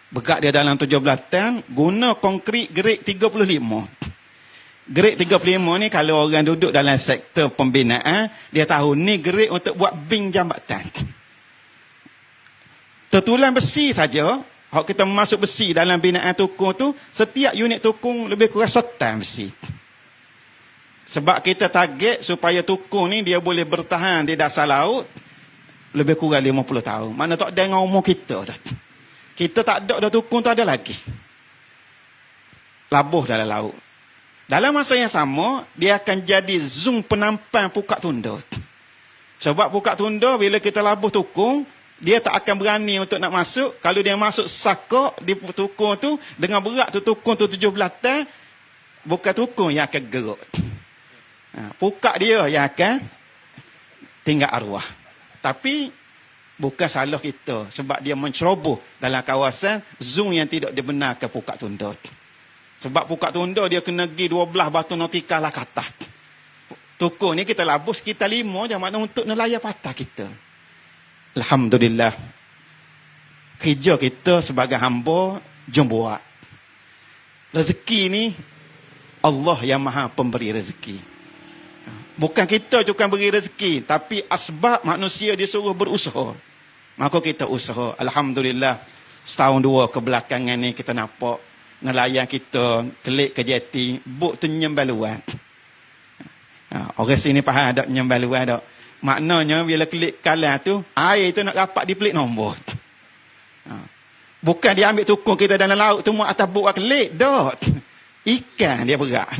Berat dia dalam 17 tan, guna konkrit grade 35. Grade 35 ni kalau orang duduk dalam sektor pembinaan, dia tahu ni grade untuk buat bing jambatan. Tertulang besi saja, kalau kita masuk besi dalam binaan tukung tu, setiap unit tukung lebih kurang 1 tan besi. Sebab kita target supaya tukung ni dia boleh bertahan di dasar laut lebih kurang 50 tahun. Mana tak ada dengan umur kita dah. Kita tak ada dah tukung tu ada lagi. Labuh dalam laut. Dalam masa yang sama, dia akan jadi zoom penampang pukak tunda. Sebab pukak tunda, bila kita labuh tukung, dia tak akan berani untuk nak masuk. Kalau dia masuk sakok di tukung tu, dengan berat tu tukung tu 17 tan, bukan tukung yang akan geruk. Pukak dia yang akan tinggal arwah. Tapi bukan salah kita sebab dia menceroboh dalam kawasan zoom yang tidak dibenarkan pukak tunda. Sebab pukak tunda dia kena pergi 12 batu nautikal lah kata. Tukung ni kita labuh sekitar 5 je, makna untuk nelayan patah kita. Alhamdulillah. Kerja kita sebagai hamba jom buat. Rezeki ni Allah yang maha pemberi rezeki. Bukan kita juga beri rezeki, tapi asbab manusia disuruh berusaha. Maka kita usaha. Alhamdulillah, setahun 2 kebelakangan ni kita nampak nelayan kita kelik ke jeti, buk tu nyembaluan. Orang sini faham tak nyembaluan tak? Maknanya bila kelik kalah tu, air tu nak rapat di pelik nombor. Bukan dia ambil tukung kita dalam laut tu, atas buk kelik, tak. Ikan dia berat.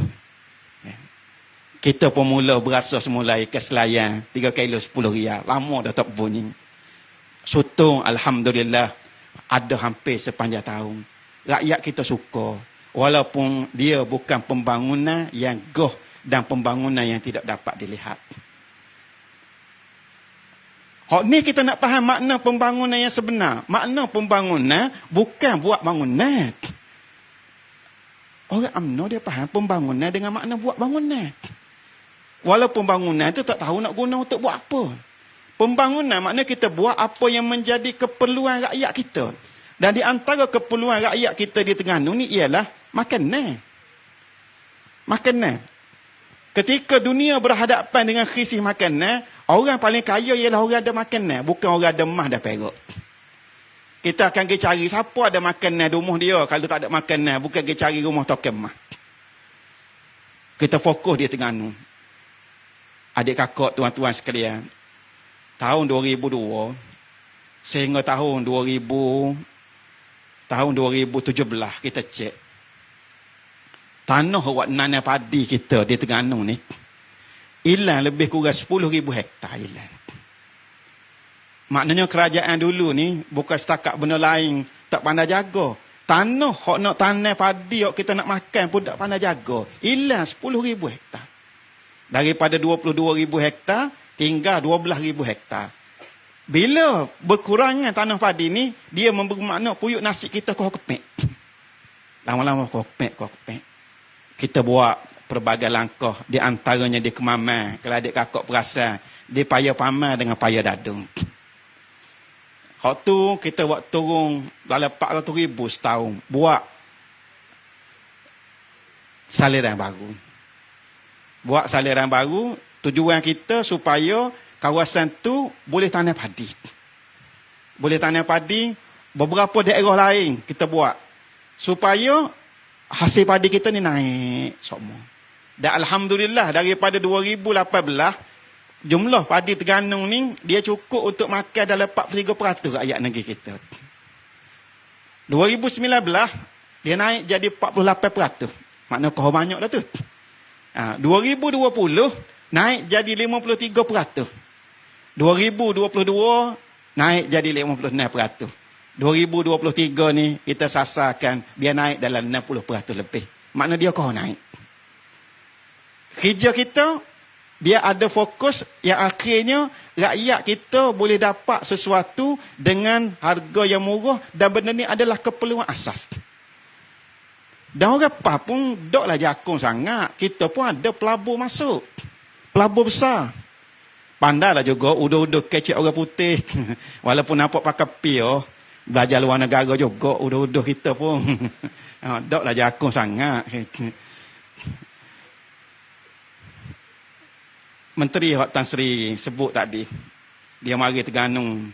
Kita pun mula berasa semula ikan selayan 3 kilo 10 riyal. Lama dah tak bunyi. Sotong alhamdulillah ada hampir sepanjang tahun. Rakyat kita suka. Walaupun dia bukan pembangunan yang goh dan pembangunan yang tidak dapat dilihat. Hak ni kita nak faham makna pembangunan yang sebenar. Makna pembangunan bukan buat bangunan. Orang UMNO dia faham pembangunan dengan makna buat bangunan. Walaupun bangunan tu tak tahu nak guna untuk buat apa. Pembangunan makna kita buat apa yang menjadi keperluan rakyat kita. Dan di antara keperluan rakyat kita di Terengganu ni ialah makanan. Makanan. Ketika dunia berhadapan dengan krisis makanan, orang paling kaya ialah orang ada makanan, bukan orang ada emas dan perak. Kita akan pergi cari siapa ada makanan di rumah dia. Kalau tak ada makanan, bukan pergi cari rumah token emas. Kita fokus di Terengganu. Adik kakak, tuan-tuan sekalian, tahun 2002 sehingga tahun 2017 kita cek tanah awak nanam padi kita di Terengganu ni hilang lebih kurang 10,000 hektar hilang. Maknanya kerajaan dulu ni bukan setakat benda lain tak pandai jaga. Tanah hak nak tanam padi hak kita nak makan pun tak pandai jaga. Hilang 10,000 hektar. Daripada 22,000 hektar tinggal 12,000 hektar. Bila berkurangan tanah padi ni, dia memberi makna puyuk nasi kita kau kepek. Lama-lama kau kepek. Kita buat pelbagai langkah, di antaranya di Kemaman. Kalau adik kakak perasan, di payah paman dengan payah dadung. Hak tu kita buat turun dalam 400,000 setahun. Buat saliran baru. Buat saliran baru, tujuan kita supaya kawasan tu boleh tanam padi. Boleh tanam padi, beberapa daerah lain kita buat. Supaya hasil padi kita ni naik semua. Dan Alhamdulillah daripada 2018, jumlah padi Terengganu ni, dia cukup untuk makan dalam 43% rakyat negeri kita. 2019, dia naik jadi 48%. Maknanya kau banyak dah tu. 2020 naik jadi 53%. 2022 naik jadi 56%. 2023 ni kita sasarkan biar naik dalam 60% lebih. Makna dia kau naik. Kerja kita biar ada fokus yang akhirnya rakyat kita boleh dapat sesuatu dengan harga yang murah dan benda ni adalah keperluan asas. Dan orang apa pun doklah jakung sangat. Kita pun ada pelabur masuk. Pelabur besar. Pandailah juga udah-udah kecik orang putih. Walaupun nampak pakai pio. Belajar luar negara juga, udah-udah kita pun. Tak lah jakung sangat. Menteri Hak Tan Sri sebut tadi, dia mari Terengganu.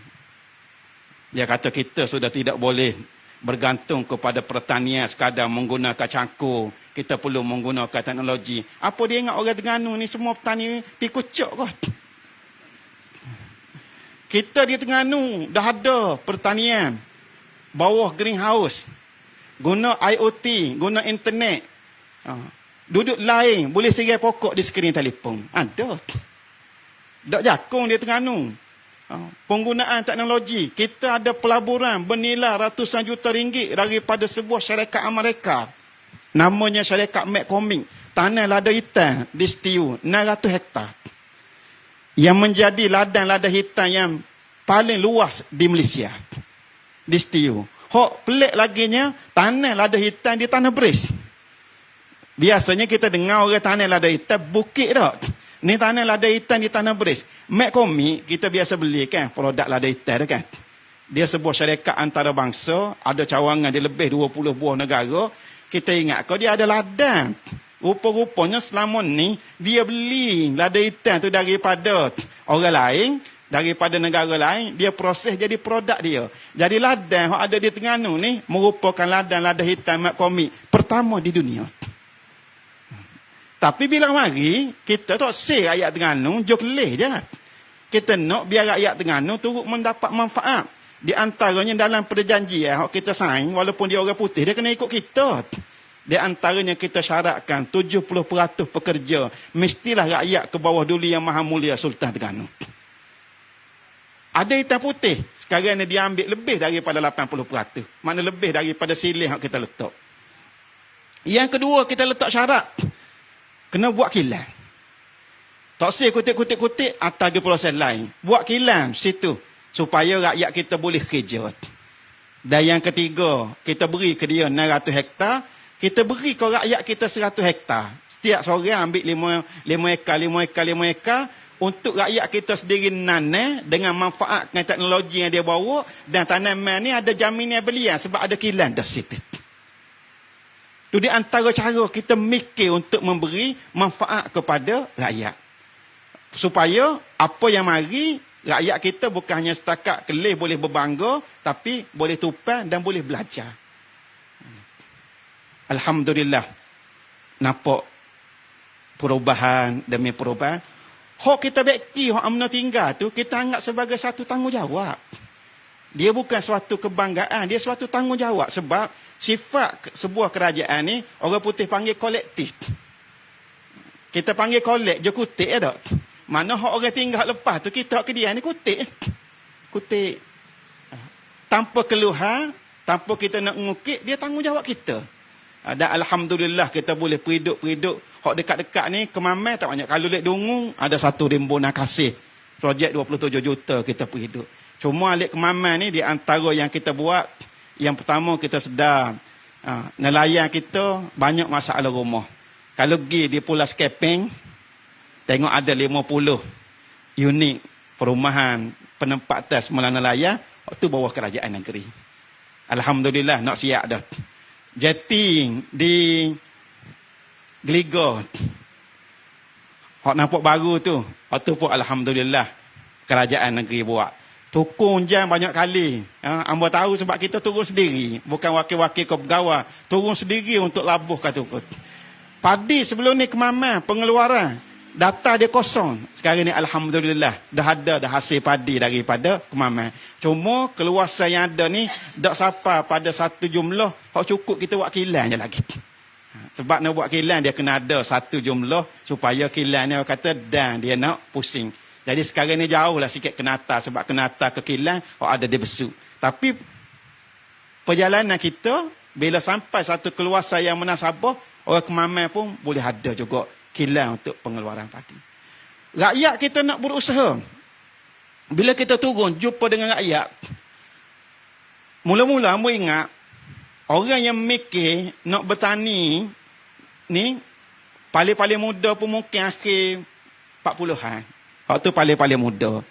Dia kata kita sudah tidak boleh bergantung kepada pertanian sekadar menggunakan cangkul. Kita perlu menggunakan teknologi. Apa dia ingat orang Terengganu ni semua petani pi kucuk kot. Kita di Terengganu dah ada pertanian bawah greenhouse. Guna IoT, guna internet. Duduk lain, boleh serai pokok di skrin telefon. Ada. Tak jakung di Terengganu. Penggunaan teknologi. Kita ada pelaburan bernilai ratusan juta ringgit daripada sebuah syarikat Amerika. Namanya syarikat McCormick. Tanah lada hitam di Setiu 600 hektar. Yang menjadi ladang lada hitam yang paling luas di Malaysia. Di Setiu. Hok pelik laginya, tanah lada hitam di Tanah Beris. Biasanya kita dengar orang tanah lada hitam bukit tak. Ni tanah lada hitam di Tanah Beris. McCormick kita biasa beli kan produk lada hitam kan. Dia sebuah syarikat antarabangsa, ada cawangan di lebih 20 buah negara. Kita ingat kau dia ada ladang. Rupa-rupanya selama ni dia beli lada hitam tu daripada orang lain, daripada negara lain, dia proses jadi produk dia. Jadi ladang yang ada di Terengganu ni merupakan ladang lada hitam McCormick pertama di dunia. Tapi bila mari, kita tak say rakyat Terengganu, jok kelih je. Kita nak biar rakyat Terengganu turut mendapat manfaat. Di antaranya dalam perjanjian yang kita sign, walaupun dia orang putih, dia kena ikut kita. Di antaranya kita syaratkan 70% pekerja mestilah rakyat ke bawah duli yang maha mulia Sultan Terengganu. Ada hitam putih, sekarang ni dia ambil lebih daripada 80%. Mana lebih daripada silih yang kita letak. Yang kedua, kita letak syarat. Kena buat kilang. Tak usah kutik-kutik-kutik atas ke proses lain. Buat kilang situ. Supaya rakyat kita boleh kerja. Dan yang ketiga, kita beri ke dia 600 hektar. Kita beri ke rakyat kita 100 hektar. Setiap seorang ambil 5 ekar. Untuk rakyat kita sendiri nanam dengan manfaatkan teknologi yang dia bawa. Dan tanaman ni ada jaminan belian sebab ada kilang dah situ. Itu di antara cara kita mikir untuk memberi manfaat kepada rakyat. Supaya apa yang mari, rakyat kita bukan hanya setakat kelih boleh berbangga, tapi boleh tupan dan boleh belajar. Alhamdulillah. Nampak perubahan demi perubahan. Hak kita beki, hak UMNO tinggal tu, kita anggap sebagai satu tanggungjawab. Dia bukan suatu kebanggaan, dia suatu tanggungjawab. Sebab sifat sebuah kerajaan ni, orang putih panggil kolektif. Kita panggil kolek, je kutik ya tak? Mana hak orang tinggal lepas tu, kita hak kedia ni kutik. Kutik. Tanpa keluhan, tanpa kita nak ngukit, dia tanggungjawab kita. Dan Alhamdulillah kita boleh periduk-periduk. Hak dekat-dekat ni, kemamai tak banyak. Kalau lihat dungung, ada satu rimbunan kasih. Projek 27 juta kita periduk. Cuma alik kemamai ni, di antara yang kita buat, yang pertama kita sedar, nelayan kita banyak masalah rumah. Kalau pergi di Pulau Skeping, tengok ada 50 unit perumahan penempatan semula nelayan, itu bawah kerajaan negeri. Alhamdulillah, nak siap dah. Jeti di Geliga, hak nampak baru tu, itu pun Alhamdulillah kerajaan negeri buat. Tukung jam banyak kali. Amba tahu sebab kita turun sendiri. Bukan wakil-wakil ke pegawai. Turun sendiri untuk labuh kat tukut. Padi sebelum ni kemamai pengeluaran. Data dia kosong. Sekarang ni Alhamdulillah. Dah ada hasil padi daripada kemamai. Cuma keluasan yang ada ni. Tak sampai pada satu jumlah. Hak cukup kita buat kilang je lagi. Sebab nak buat kilang dia kena ada satu jumlah. Supaya kilang ni kata dan dia nak pusing. Jadi sekarang ni jauh lah sikit ke atas. Sebab ke atas ke kilang, ada dia besuk. Tapi perjalanan kita, bila sampai satu keluasan yang menasabah, orang kemamai pun boleh ada juga kilang untuk pengeluaran padi. Rakyat kita nak berusaha. Bila kita turun, jumpa dengan rakyat, mula-mula mu ingat, orang yang mikir nak bertani ni, paling-paling muda pun mungkin akhir 40-an. Waktu paling-paling muda.